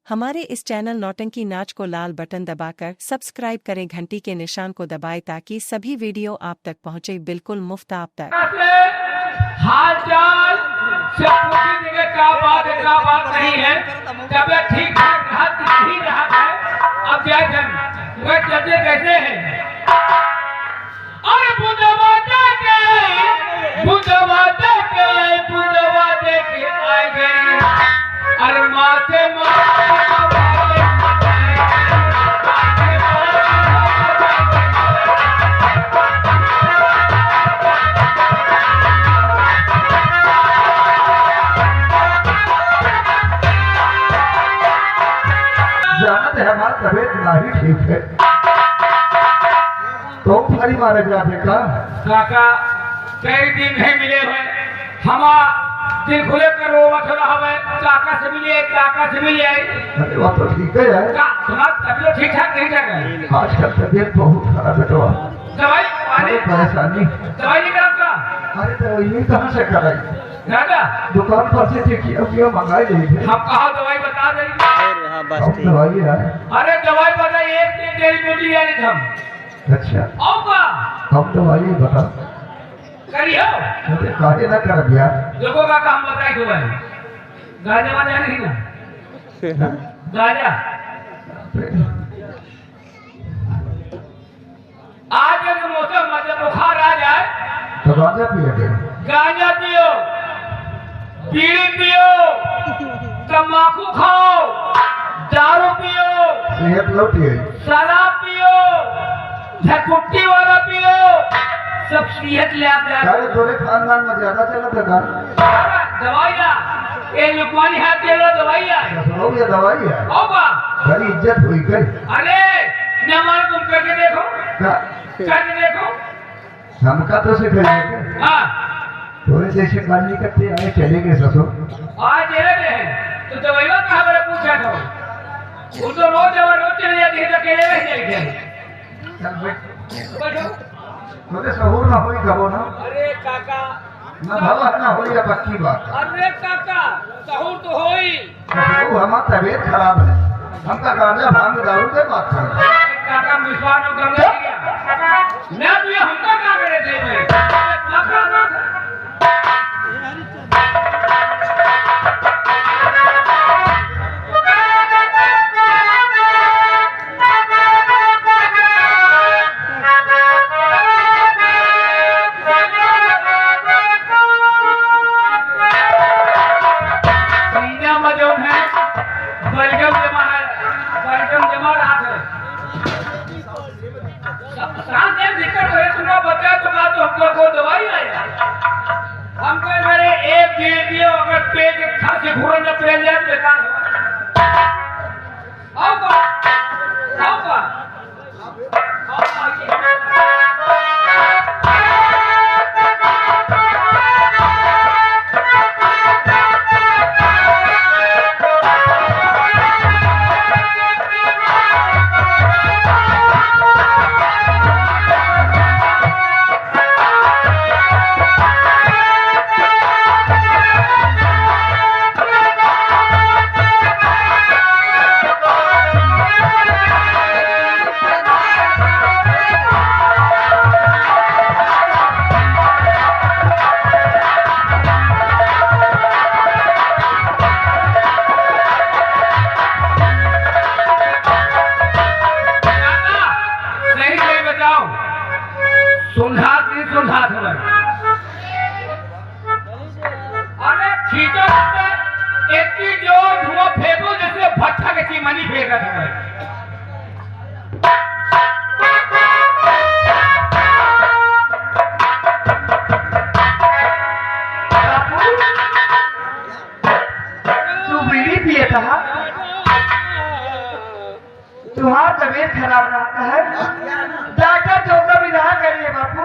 हमारे इस चैनल नौटंकी नाच को लाल बटन दबाकर सब्सक्राइब करें, घंटी के निशान को दबाएं ताकि सभी वीडियो आप तक पहुंचे बिल्कुल मुफ्त आप तक। हाल चाल से पूछी जगह क्या बात नहीं है, तबियत ठीक ठाक नहीं रहा है। अब क्या जन वह चलते कैसे हैं? अरे बुंदवा दे के आए गए, अरे माथे हमारा तबियत नहीं ठीक है तो फरी मारे जाते का काका कई दिन नहीं मिले हुए, हमारा दिल खुले कर रोवत रहा है। काका से मिले अरे वो तो ठीक है यार, तुम्हारा तबियत ठीक ठाक नहीं चल रहा है। आजकल तबियत बहुत खराब है। तो दवाई परेशानी दवाई निकल आपका? अरे तो ये कहाँ से कराई? दादा दुकान पर से देखिए मंगाई गई है। हम कहा दवाई बता देंगे। दवाई है? अरे दवाई बता, एक दिन तेरी बेटी आई थी हम। अच्छा हम दवाई बता करियो काहे ना कर दिया। देखो काका हम बताए दवाई गाजा वाजा नहीं ना गाजा। आज के मौसम में जब बुखार आ जाए तो गांजा पिए, गांजा पियो, बीड़ी पियो, तंबाकू खाओ, दारू पियो, सेहत लौटी है, शराब पियो, झकुट्टी वाला पियो, सब सेहत ले आप जाए। अरे थोड़े खानदान में ज्यादा चला था दवाई ना ये लुकवानी हाथ दे लो दवाई है। सुनो ये दवाई है होगा बड़ी इज्जत हुई गई। अरे नमाज तुम करके देखो, करके देखो। हमका तो सिखाइए। हाँ थोड़े जैसे गाली करते आए चलेंगे ससुर। आज चले गए हैं तो दवाई का कहा बड़ा पूछा था वो तो रोज चले जाती है तो अकेले रह जाएंगे। मुझे सहूर ना हुई कबो ना। अरे काका ना भला ना हुई या पक्की बात। अरे काका सहूर तो होई। हमारा तबीयत खराब है, हमका गांजा भांग दारू से बात कर। काका विश्वास न करने दिया मैं तो ये हमका क्या करे थे मैं मनी फेंक रहा था। तू बीड़ी पिए था, तुम्हारा तबीयत खराब रहता है, डॉक्टर जो कभी ना करिए बापू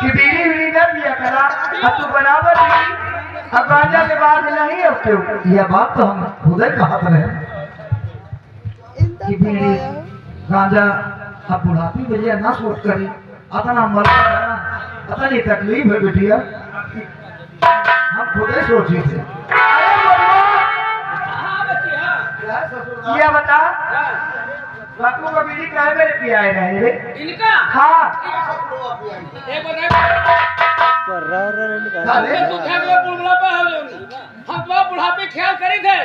कि बीड़ी बीड़ी न पिया करा। अब तू बराबर अब गांजा के बाद नहीं होते। यह बात तो हम खुद ही कहा था कि बीड़ी गांजा अब बुढ़ापी भैया ना सोच करी अपना मर पता नहीं तकलीफ है बेटिया, हम खुद ही सोचे थे। ये बता बापू को बीड़ी कहाँ मेरे पियाए रहे रे? इनका हाँ एक हम तो बुढ़ापे ख्याल करे थे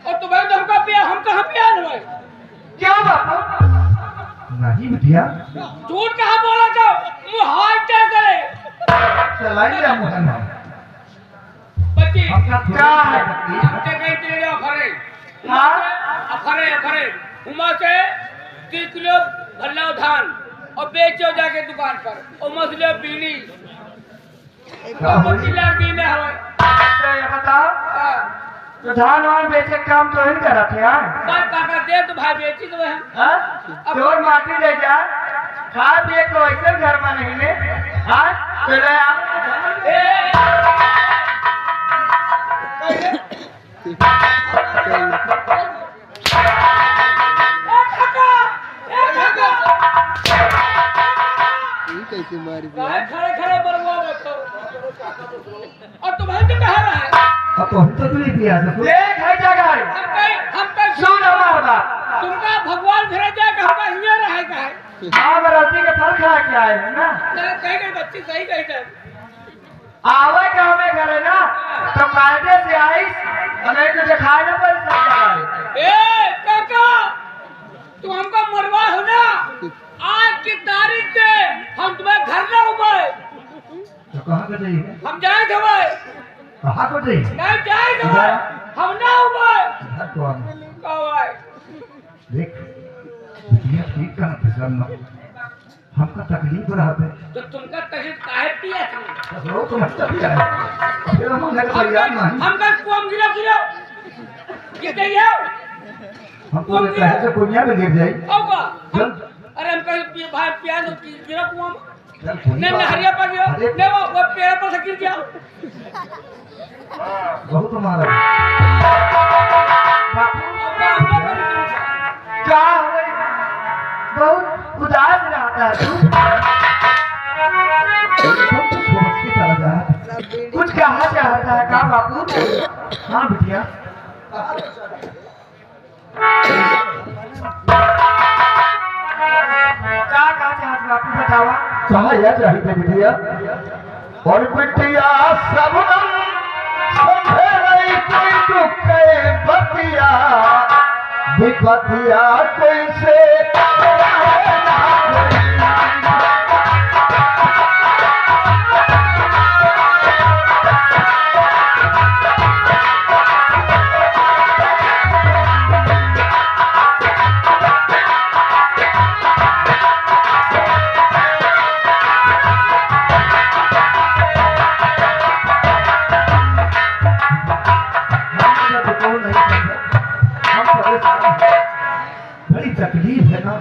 और तुम्हें तो हमका पिया हम कहाँ पिया हुए क्यों बापू? नहीं बिटिया झूठ कहाँ बोला था मुँह हाथ क्या करे चलाइए मोहन बच्ची क्या है हमसे कहीं चले जाओ खरे हाँ अखरे अखरे उमा से 30 किलो भल्ला धान और बेचो जाके दुकान पर और मसले बीनी लड़की में हवा ये बताओ तो धान वान बेचे काम तो ही करा थे काका दे तो भाई बेची तो है चोर माटी ले जा खा पिए तो ऐसे घर में नहीं ले हाँ चले कैसे मारी खड़े खड़े बरवा मत और तुम्हें तो कह रहा है अब तो हम तो नहीं पिया था देख है जगह हम कहीं सुन हमारा बात तुमका भगवान फिर जाए हमका हिंगे रहे का है हाँ बराती का फल खा के आए हैं ना कहीं कहीं बच्ची सही कही थे आवे का हमें करे ना तो कायदे से आई हमें तो दिखाए ना पर सब जगह ए काका तू हमको मरवा हो ना आज की तारीख से हम तुम्हें घर ना उबाए तो कहाँ को जाइए हम जाए थे भाई कहाँ को जाइए नहीं जाए थे भाई हम ना उबाए घर को आना कहो भाई देख ये ठीक का ना हमका तकलीफ रहा है तो तुमका तकलीफ काहे पिया था तो तो मतलब क्या है फिर हम घर पर यार नहीं हमका कुआं गिरा गिरा कितने गया हमको लगता है से पुनिया में गिर जाए होगा चल अरे हम कहीं भाई पिया तो गिरा कुआं में चल कोई नहीं बात हरिया पर गया अरे नहीं वो पेड़ पर से गिर गया बहुत मारा बापू क्या है बहुत उदास रहता है तू कुछ कहा चाहता है का बापू हाँ बिटिया क्या कहा चाहता बापू बतावा कहा यह चाहिए बिटिया और बिटिया सबनम समझे नहीं कोई दुख के बतिया विपतिया कैसे बड़ी तकलीफ है ना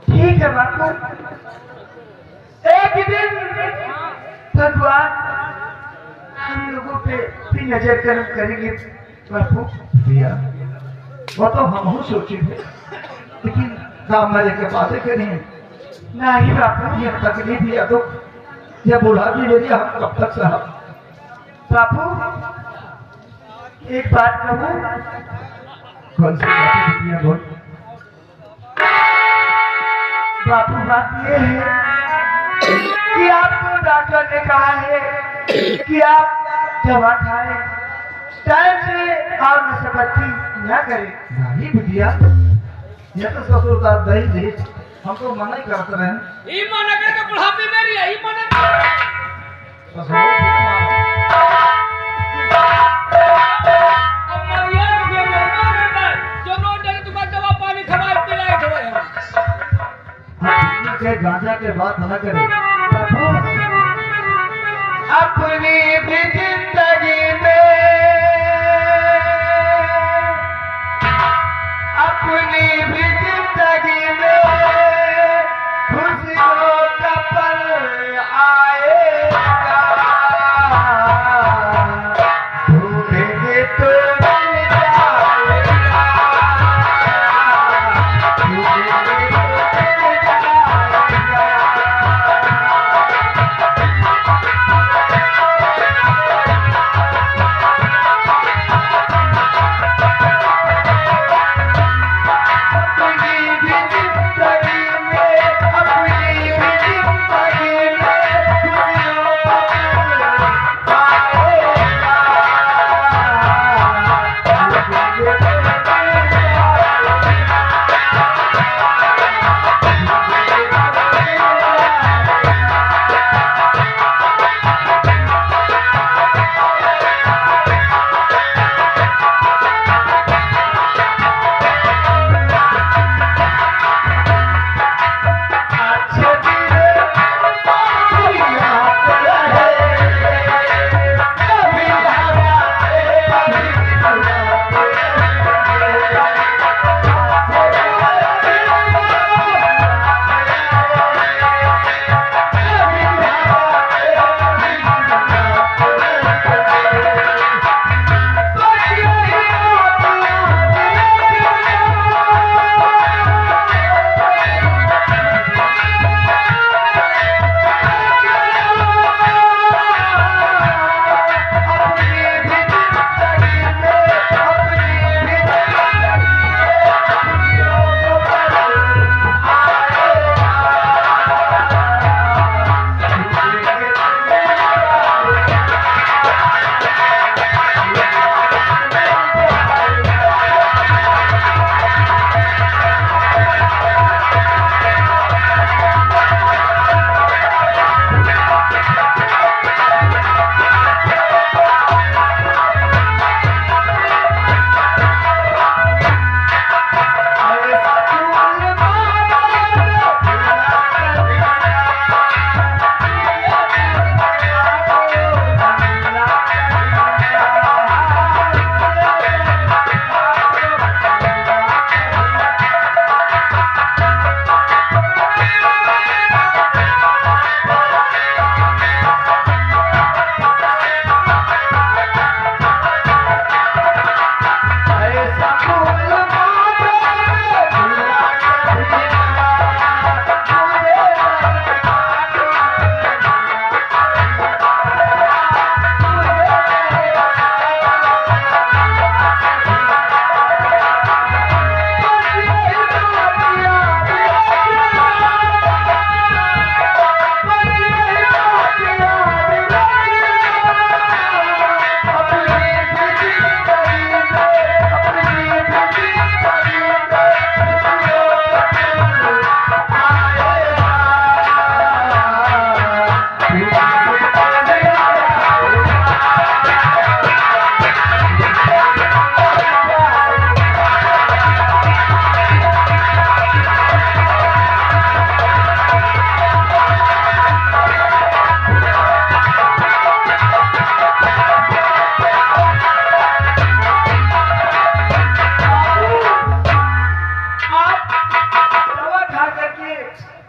ठीक है बापू एक दिन भगवान हम लोगों पे भी नजर कर्म करेंगे बापू भैया वो तो हम सोचे थे लेकिन काम मरे के बातें करें नहीं बापू ये तकलीफ या दुख या बुढ़ापी ले लिया हम कब तक साहब बापू एक बात कहूँ कौन सी बात है बोल बापू बात ये है कि आपको डॉक्टर ने कहा है कि आप दवा खाएं टाइम से और नशेबंदी न करें नहीं बिटिया ये तो ससुर का दही दे हम तो मना ही करते रहे ये मना करके बुढ़ापे में रही है ये मना ससुर के गांजा के बात न करें अपनी भी जिंदगी में अपनी भी जिंदगी में खुशियों का पल आएगा ढूंढेंगे तो मिल जाएगा ढूंढेंगे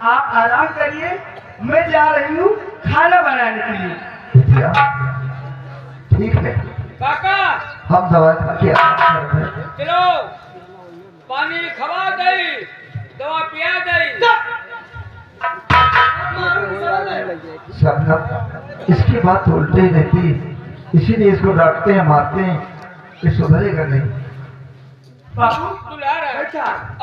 आप आराम करिए, मैं जा रही हूँ खाना बनाने के लिए। बिटिया, ठीक है, काका हम दवा खा के आराम करते हैं। चलो पानी खवा गई, दवा पिया गई। शबनम, इसकी बात उल्टे ही रहती, इसीलिए इसको डांटते हैं, मारते हैं, ये सुधरेगा नहीं। बाबू तू ला रहा है अच्छा